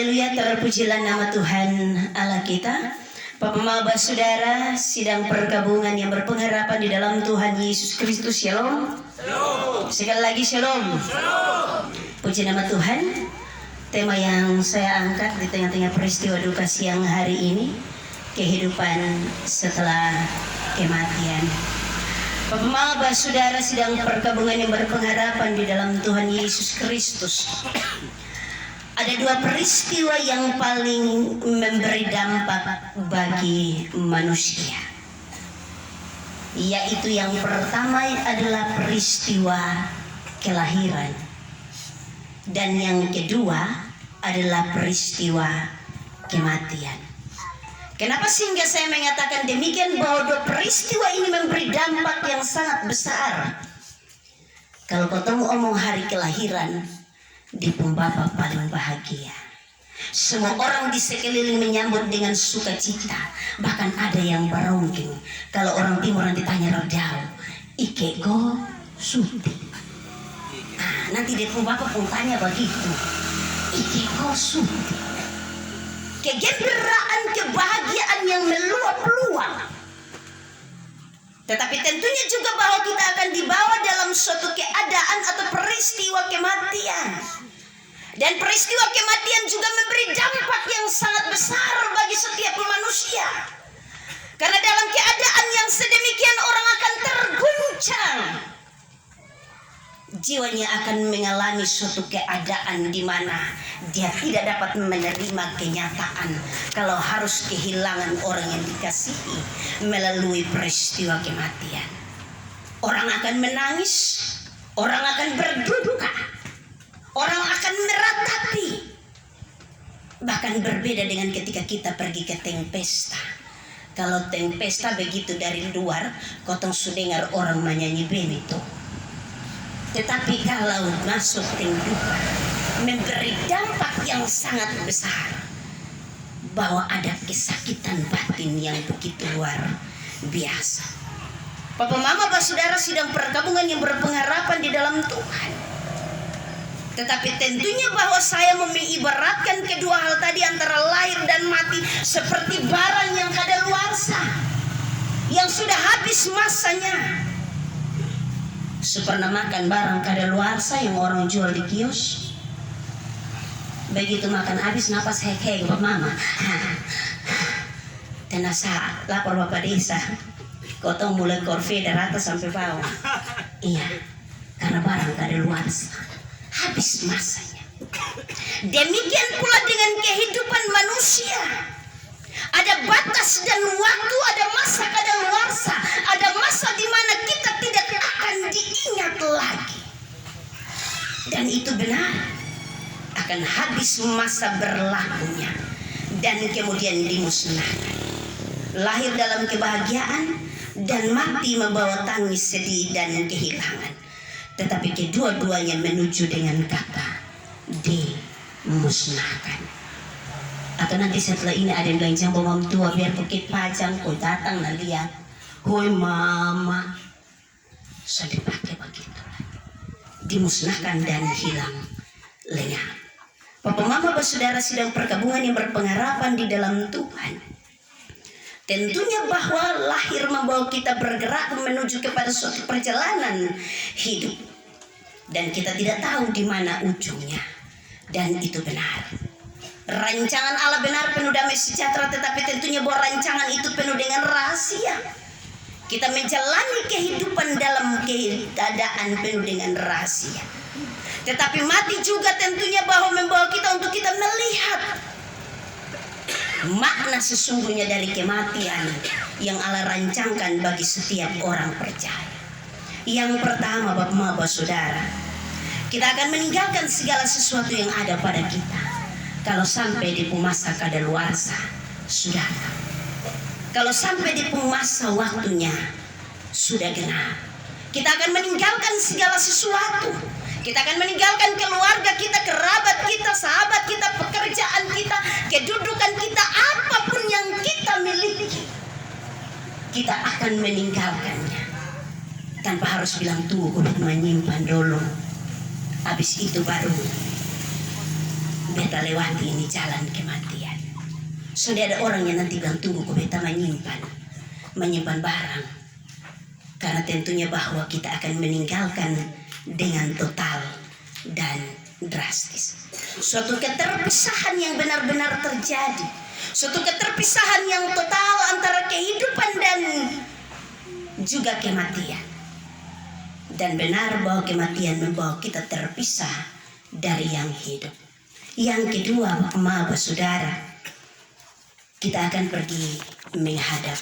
Haleluya, terpujilah nama Tuhan Allah kita. Bapak-bapak saudara, sidang pergabungan yang berpengharapan di dalam Tuhan Yesus Kristus. Shalom. Sekali lagi shalom. Puji nama Tuhan. Tema yang saya angkat di tengah-tengah peristiwa duka siang hari ini, kehidupan setelah kematian. Bapak-bapak saudara, sidang pergabungan yang berpengharapan di dalam Tuhan Yesus Kristus. Ada dua peristiwa yang paling memberi dampak bagi manusia. Yaitu yang pertama adalah peristiwa kelahiran. Dan yang kedua adalah peristiwa kematian. Kenapa sehingga saya mengatakan demikian, bahwa dua peristiwa ini memberi dampak yang sangat besar. Kalau ketemu omong hari kelahiran, di Bapak paling bahagia. Semua orang di sekeliling menyambut dengan sukacita. Bahkan ada yang berongking. Kalau orang timur nanti tanya rodau, ike go suti. Nanti di Bapak pun tanya begitu, ike go suti. Kegembiraan, kebahagiaan yang meluap-luap. Tetapi tentunya juga bahwa kita akan dibawa dalam suatu keadaan atau peristiwa kematian. Dan peristiwa kematian juga memberi dampak yang sangat besar bagi setiap manusia. Karena dalam keadaan yang sedemikian orang akan terguncang. Jiwanya akan mengalami suatu keadaan di mana dia tidak dapat menerima kenyataan kalau harus kehilangan orang yang dikasihi melalui peristiwa kematian. Orang akan menangis, orang akan berduka, orang akan meratapi. Bahkan berbeda dengan ketika kita pergi ke teng pesta. Kalau teng pesta begitu dari luar, kotong sudah dengar orang menyanyi benito. Tetapi kalau masuk teng duka, memberi dampak yang sangat besar, bahwa ada kesakitan batin yang begitu luar biasa. Papa mama saudara sidang pergabungan yang berpengharapan di dalam Tuhan. Tetapi tentunya bahwa saya mengibaratkan kedua hal tadi antara lahir dan mati seperti barang yang kadaluarsa, yang sudah habis masanya. Pernah makan barang kadaluarsa yang orang jual di kios? Begitu makan habis napas hek-hek Bapak Mama. Tenasa lapor Bapak Desa. Kotong mulai korve dari atas sampai bawah. Iya, karena barang kadaluarsa habis masanya. Demikian pula dengan kehidupan manusia. Ada batas dan waktu, ada masa kadaluarsa, ada masa di mana kita tidak akan diingat lagi. Dan itu benar, akan habis masa berlakunya dan kemudian dimusnahkan. Lahir dalam kebahagiaan dan mati membawa tangis, sedih dan kehilangan. Tetapi kedua-duanya menuju dengan kata dimusnahkan. Atau nanti setelah ini ada yang bilang jambon mam tua biar bukit pajang kau datang nah lihat, hoi mama, sudah dipakai begitu, dimusnahkan dan hilang lenyap. Bapak mama saudara sidang pergabungan yang berpengharapan di dalam Tuhan. Tentunya bahwa lahir membawa kita bergerak menuju kepada suatu perjalanan hidup, dan kita tidak tahu di mana ujungnya, dan itu benar. Rancangan Allah benar, penuh damai sejahtera, tetapi tentunya bahwa rancangan itu penuh dengan rahasia. Kita menjalani kehidupan dalam keadaan penuh dengan rahasia. Tetapi mati juga tentunya bahwa membawa kita untuk kita melihat makna sesungguhnya dari kematian yang Allah rancangkan bagi setiap orang percaya. Yang pertama Bapak saudara, kita akan meninggalkan segala sesuatu yang ada pada kita. Kalau sampai di masa kadaluarsa sudah, kalau sampai di masa waktunya sudah genap, kita akan meninggalkan segala sesuatu. Kita akan meninggalkan keluarga kita, kerabat kita, sahabat kita, pekerjaan kita, kedudukan kita, apapun yang kita miliki. Kita akan meninggalkannya tanpa harus bilang tunggu untuk menyimpan dulu. Habis itu baru beta lewati ini jalan kematian. Sudah ada orang yang nanti bilang tunggu kok beta menyimpan barang. Karena tentunya bahwa kita akan meninggalkan dengan total dan drastis. Suatu keterpisahan yang benar-benar terjadi. Suatu keterpisahan yang total antara kehidupan dan juga kematian. Dan benar bahwa kematian membawa kita terpisah dari yang hidup. Yang kedua, Bapak Saudara, kita akan pergi menghadap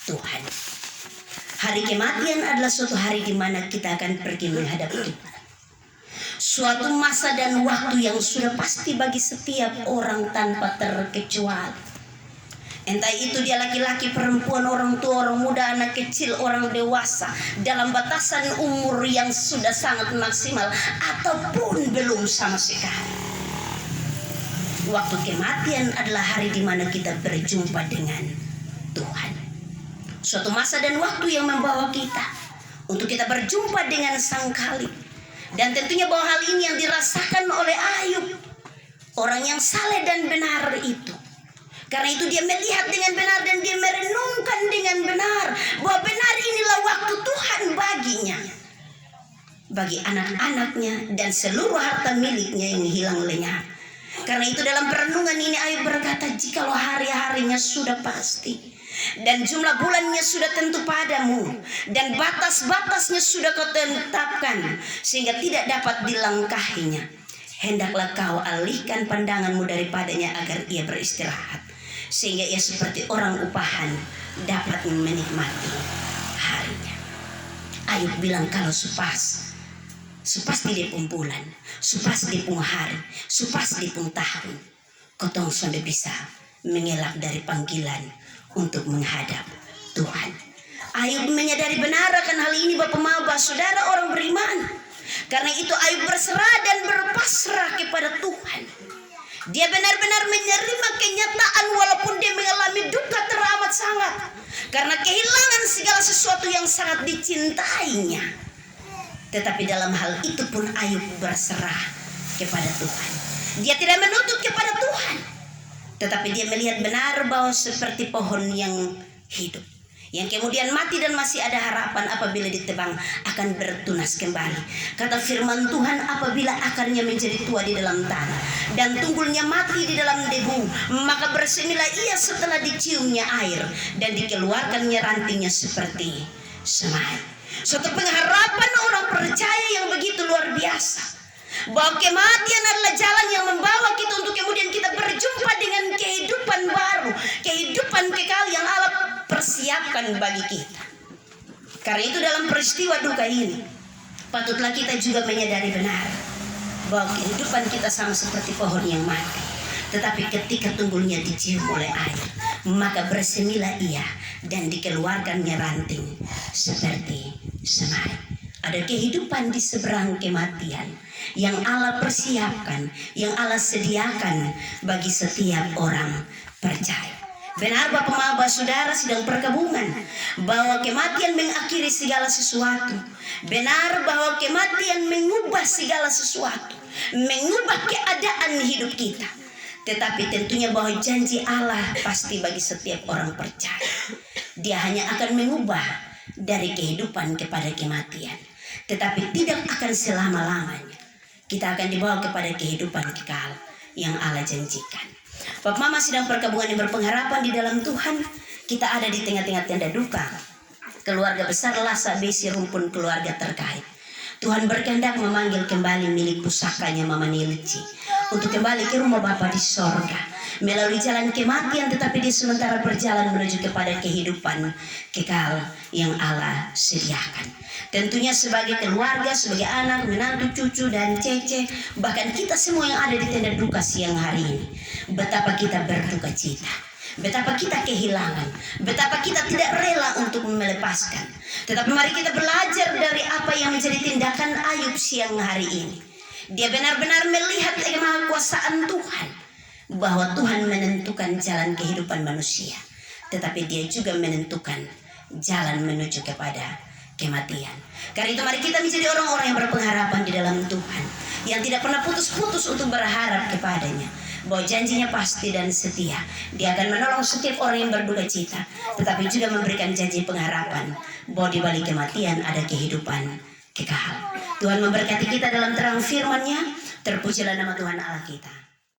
Tuhan. Hari kematian adalah suatu hari di mana kita akan pergi menghadap Tuhan. Suatu masa dan waktu yang sudah pasti bagi setiap orang tanpa terkecuali. Entah itu dia laki-laki, perempuan, orang tua, orang muda, anak kecil, orang dewasa, dalam batasan umur yang sudah sangat maksimal ataupun belum sama sekali. Waktu kematian adalah hari di mana kita berjumpa dengan Tuhan. Suatu masa dan waktu yang membawa kita untuk kita berjumpa dengan Sang Khalik. Dan tentunya bahwa hal ini yang dirasakan oleh Ayub, orang yang saleh dan benar itu. Karena itu dia melihat dengan benar dan dia merenungkan dengan benar bahwa benar inilah waktu Tuhan baginya, bagi anak-anaknya dan seluruh harta miliknya yang hilang lenyap. Karena itu dalam perenungan ini Ayub berkata, jikalau hari-harinya sudah pasti dan jumlah bulannya sudah tentu padamu dan batas-batasnya sudah kau tetapkan sehingga tidak dapat dilangkahinya, hendaklah kau alihkan pandanganmu daripadanya agar ia beristirahat, sehingga ia seperti orang upahan dapat menikmati harinya. Ayub bilang kalau supas di pung bulan, supas di pung hari, supas di pung tahun, kotong sudah bisa mengelak dari panggilan untuk menghadap Tuhan. Ayub menyadari benar akan hal ini, Bapak Saudara orang beriman. Karena itu Ayub berserah dan berpasrah kepada Tuhan. Dia benar-benar menerima kenyataan walaupun dia mengalami duka teramat sangat. Karena kehilangan segala sesuatu yang sangat dicintainya. Tetapi dalam hal itu pun Ayub berserah kepada Tuhan. Dia tidak menuntut kepada Tuhan. Tetapi dia melihat benar bahwa seperti pohon yang hidup, yang kemudian mati dan masih ada harapan apabila ditebang akan bertunas kembali. Kata firman Tuhan, apabila akarnya menjadi tua di dalam tanah dan tunggulnya mati di dalam debu, maka bersemilah ia setelah diciumnya air dan dikeluarkannya rantingnya seperti semai. Suatu pengharapan orang percaya yang begitu luar biasa, bahwa kematian adalah jalan yang membawa kita untuk kemudian kita berjumpa dengan kehidupan baru, kehidupan kekal yang Allah persiapkan bagi kita. Karena itu dalam peristiwa duka ini patutlah kita juga menyadari benar bahwa kehidupan kita sama seperti pohon yang mati, tetapi ketika tunggulnya dicium oleh air, maka bersemilah ia dan dikeluarkannya ranting seperti semai. Ada kehidupan di seberang kematian yang Allah persiapkan, yang Allah sediakan bagi setiap orang percaya. Benar Bapak Saudara sedang perkabungan bahwa kematian mengakhiri segala sesuatu. Benar bahwa kematian mengubah segala sesuatu, mengubah keadaan hidup kita. Tetapi tentunya bahwa janji Allah pasti bagi setiap orang percaya. Dia hanya akan mengubah dari kehidupan kepada kematian, tetapi tidak akan selama-lamanya. Kita akan dibawa kepada kehidupan kekal yang Allah janjikan. Bapak Mama sedang perkabungan yang berpengharapan di dalam Tuhan. Kita ada di tengah-tengah tenda duka. Keluarga besar Lasa Besi rumpun keluarga terkait. Tuhan berkehendak memanggil kembali milik pusakanya Mama Nilci untuk kembali ke rumah Bapa di sorga melalui jalan kematian, tetapi di sementara berjalan menuju kepada kehidupan kekal yang Allah sediakan. Tentunya sebagai keluarga, sebagai anak, menantu, cucu, dan cece, bahkan kita semua yang ada di tenda duka siang hari ini, betapa kita berduka cita, betapa kita kehilangan, betapa kita tidak rela untuk melepaskan. Tetapi mari kita belajar dari apa yang menjadi tindakan Ayub siang hari ini. Dia benar-benar melihat kemahakuasaan Tuhan, bahwa Tuhan menentukan jalan kehidupan manusia, tetapi dia juga menentukan jalan menuju kepada kematian. Karena itu mari kita menjadi orang-orang yang berpengharapan di dalam Tuhan. yang tidak pernah putus-putus untuk berharap kepadanya, bahwa janjinya pasti dan setia. Dia akan menolong setiap orang yang berduka cita, tetapi juga memberikan janji pengharapan bahwa di balik kematian ada kehidupan kekal. Tuhan memberkati kita dalam terang firman-Nya. Terpujilah nama Tuhan Allah kita.